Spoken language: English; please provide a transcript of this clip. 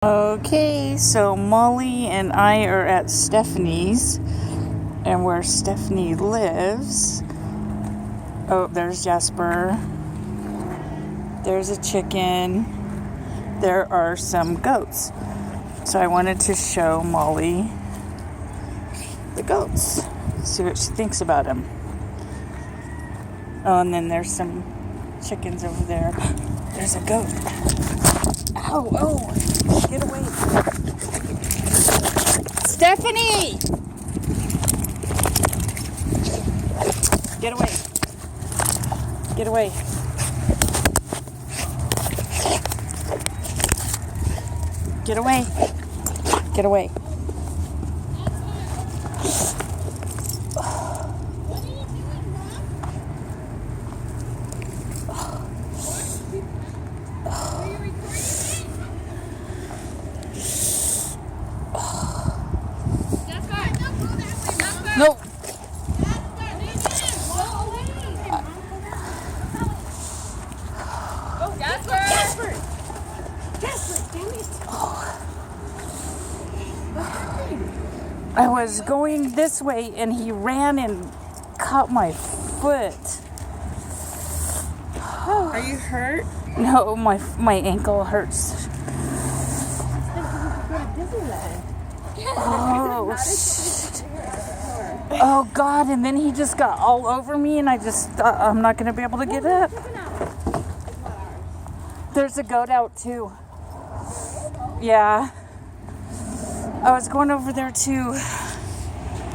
Okay, so Molly and I are at Stephanie's, and where Stephanie lives. Oh, there's Jasper. There's a chicken. There are some goats. So I wanted to show Molly the goats, see what she thinks about them. Oh, and then there's some chickens over there. There's a goat. Ow, oh, get away. Stephanie! Get away. Get away. Get away. Get away. No. I was going this way and he ran and caught my foot. Are you hurt? No, my ankle hurts. Oh, shit. Oh, God. And then he just got all over me, and I just thought I'm not going to be able to get up. There's a goat out, too. Yeah. I was going over there, too.